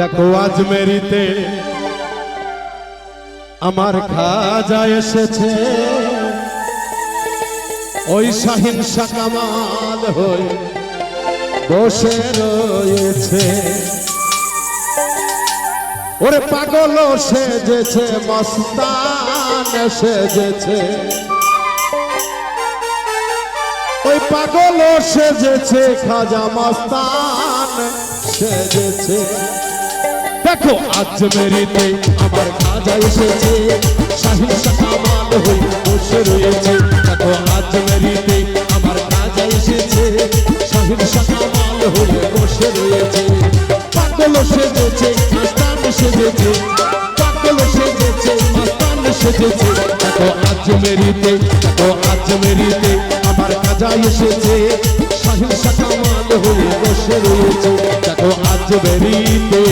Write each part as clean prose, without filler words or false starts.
দেখো আজমেরিতে আমার খাজা এসেছে, ওই শাহিন শাহ কামাল হয়ে বসে রয়েছে। ওরে পাগল সেজেছে, মস্তান সেজেছে, ওই পাগল সেজেছে, খাজা মস্তান সেজেছে। দেখো আজমেরিতে আমার খাজা এসেছে, শাহিন শাহ কামাল হয়ে বসে রয়েছে। দেখো আজমেরিতে আমার খাজা এসেছে, শাহিন শাহ কামাল হয়ে বসে রয়েছে। পাগল সেজেছে, মস্তান সেজেছে, পাগল সেজেছে, মস্তান সেজেছে। দেখো আজমেরিতে, দেখো আজমেরিতে আমার খাজা এসেছে, শাহিন শাহ কামাল হয়ে বসে রয়েছে। দেখো আজমেরিতে।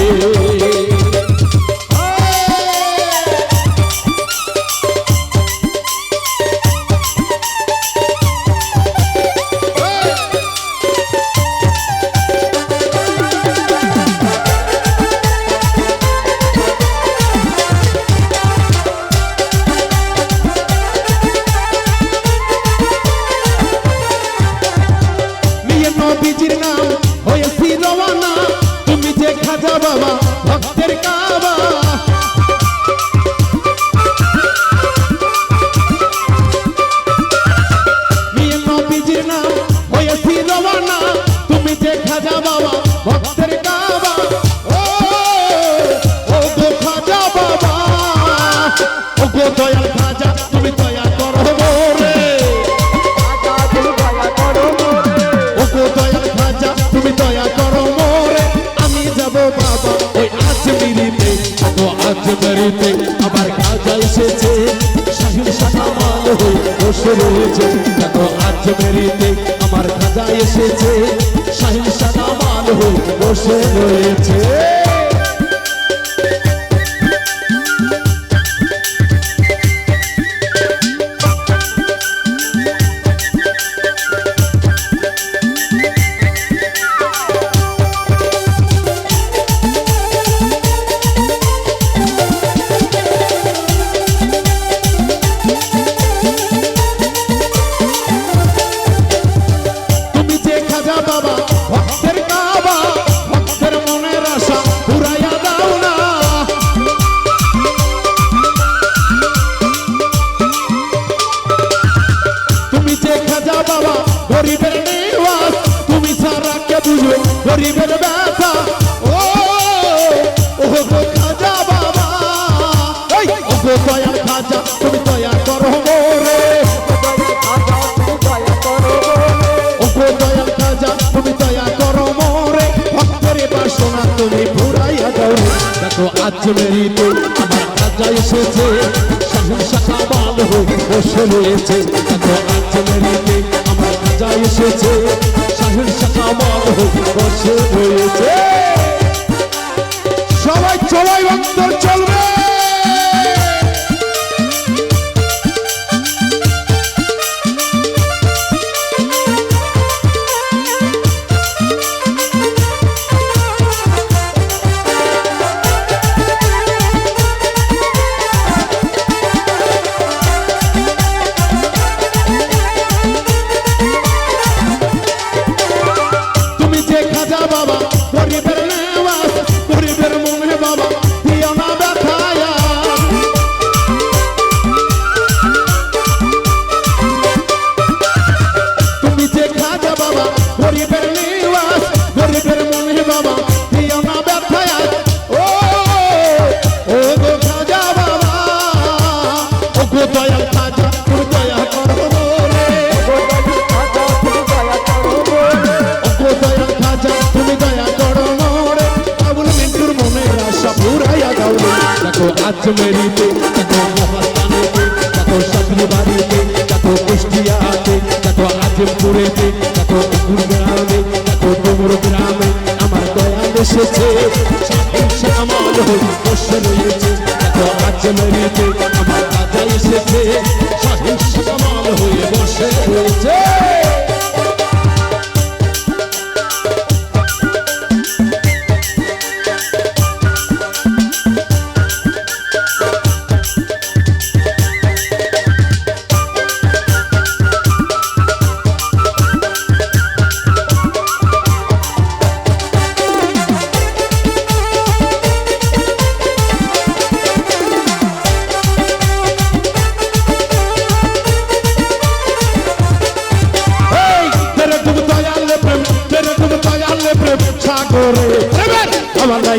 নবীজির নাম হয়েছি রওয়ানা, তুমি যে খাজা বাবা ভক্তের কাবা। নবীজির নাম হয়েছি রওয়ানা, তুমি যে খাজা বাবা ভক্তের কাবা। ও গো খাজা বাবা, ও গো দয়াল খাজা, তুমি দয়া করো রে। দয়াল খাজা, তুমি দয়া করো মোরে, আমি যাব বাবা ওই আজমেরিতে। দেখো আজমেরিতে আমার খাজা এসেছে, শাহিন শাহ কামাল হয়ে বসে রয়েছে। দেখো আজমেরিতে আমার খাজা এসেছে, শাহিন শাহ কামাল হয়ে বসে রয়েছে। বাবা ভক্তের কাবা, ভক্তের মনের আশা পুরাইয়া দাও না। তুমি যে খাজা বাবা গরিবের নিবাস, তুমি সারা কে বুঝো গরিবের ব্যথা। ও গো খাজা বাবা, ও গো দয়াল খাজা, তুমি দয়া করো মোরে। দয়াল খাজা, তুমি দয়া করো মোরে, ভক্তের বাসনা তুমি পুরাইয়া দাও। দেখো আজমেরিতে আমার খাজা এসেছে, শাহিন শাহ কামাল হয়ে বসে রয়েছে। দেখো আজমেরিতে আমার খাজা এসেছে, শাহিন শাহ কামাল হয়ে বসে রয়েছে। সবাই চলাই অন্তর চলবে। খাজা বাবা গরিবের নেওয়াজ, গরিবের মনে বাবা দিও না ব্যথায়া। তুমি যে খাজা বাবা গরিবের নেওয়াজ, গরিবের মনে বাবা দিও না ব্যথায়া। ও গো খাজা বাবা, ও গো দয়াল খাজা, তুমি দয়া করো রে। দয়াল খাজা, তুমি দয়া করো মোরে, আবুল মিন্টুর মনের আশা পুরাইয়া দাও। দেখো আজমেরিতে, দেখো মহাস্থানেতে, দেখো সাগরবাড়িতে, দেখো কুষ্টিয়াতে, দেখো আজিমপুরেতে, দেখো গ্রামে, দেখো ডুমুর গ্রামে আমার দয়াল এসেছে, শাহিন শাহ কামাল হয়ে বসে রয়েছে। দেখো আজমেরিতে আমার খাজা এসেছে, শাহিন শাহ কামাল হয়ে বসে রয়েছে।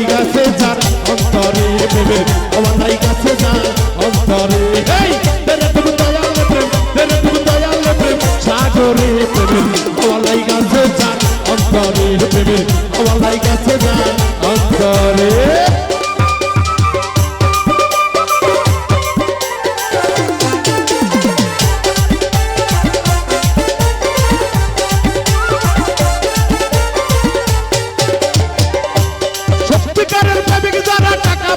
লাইগাছে যার অন্তরে প্রেমের হাওয়া লাইগাছে যার অন্তরে এই তেরে তুমি দয়াল প্রেম তেরে তুমি দয়াল প্রেম সাগরে প্রেমের হাওয়া লাইগাছে যার অন্তরে প্রেমের হাওয়া লাইগাছে যার অন্তরে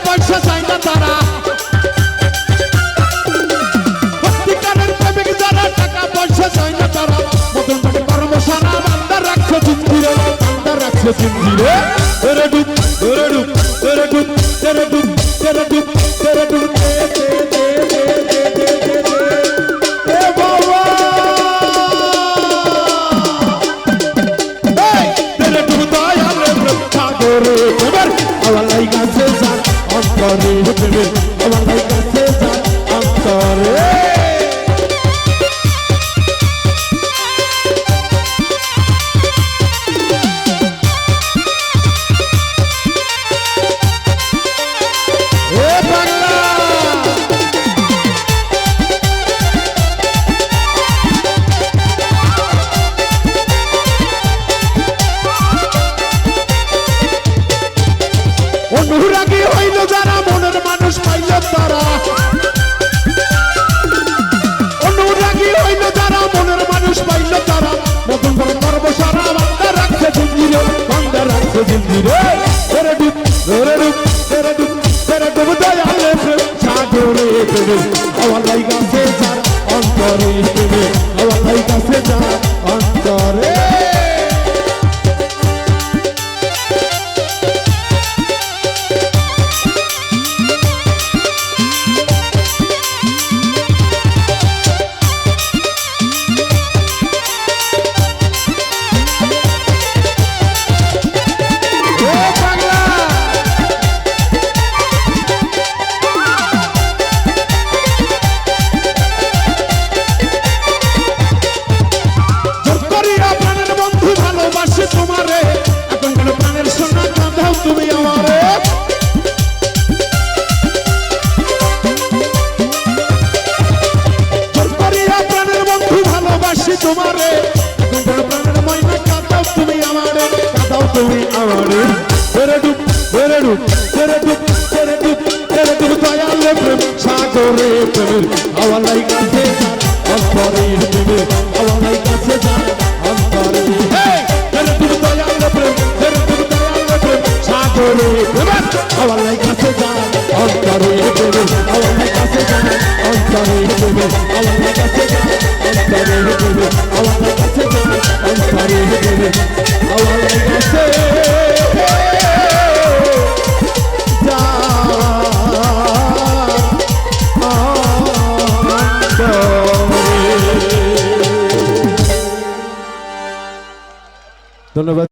পয়সা চাই না তারা সত্যিকারের প্রেমিক যারা টাকা পয়সা চাই না তারা মতন মানে কর্মশালা বান্দা রাখছে জিন্দিরে বান্দা রাখছে জিন্দিরে তেরে ডুব তেরে ডুব তেরে ডুব তেরে ডুব তেরে ডুব তেরে ডুব এ বাবা এই তেরে ডুব দয়াল প্রেম সাগরে তোমার হাওয়া লাইগাছে যার অন্তরে প্রেমের হাওয়া লাইগাছে যার অন্তরে অনুরাগী হইল যারা মনের মানুষ পাইল তারা অনুরাগী হইল যারা মনের মানুষ পাইল তারা মতন করে সর্বসারা বান্দা রাখছে জিন্দিরে বান্দা রাখছে জিন্দিরে তেরে ডুব তেরে ডুব তেরে ডুব তেরে ডুব দয়ালে প্রেম সাগরে প্রেমে হাওয়া লাইগাছে যার অন্তরে প্রেমে হাওয়া লাইগাছে যার অন্তরে তোমারে এখন কেন প্রাণের সোনা কাঁদাও তুমি আমারে প্রাণের বন্ধু ভালোবাসি তোমারে এখন কেন প্রাণের ময়না কাঁদাও তুমি আমারে কাঁদাও তুমি আমারে তেরে ডুব তেরে ডুব তেরে ডুব তেরে ডুব তেরে ডুব দয়ালে প্রেম সাগরে প্রেমের হাওয়া লাইগাছে যার অন্তরে প্রেমের হাওয়া লাইগাছে যার অন্তরে সাগরে প্রেমের হাওয়া লাইগাছে যার অন্তরে প্রেমের হাওয়া লাইগাছে যার অন্তরে প্রেমের হাওয়া লাইগাছে যার অন্তরে প্রেমের হাওয়া লাইগাছে যার অন্তরে প্রেমের হাওয়া লাইগাছে ধন্যবাদ।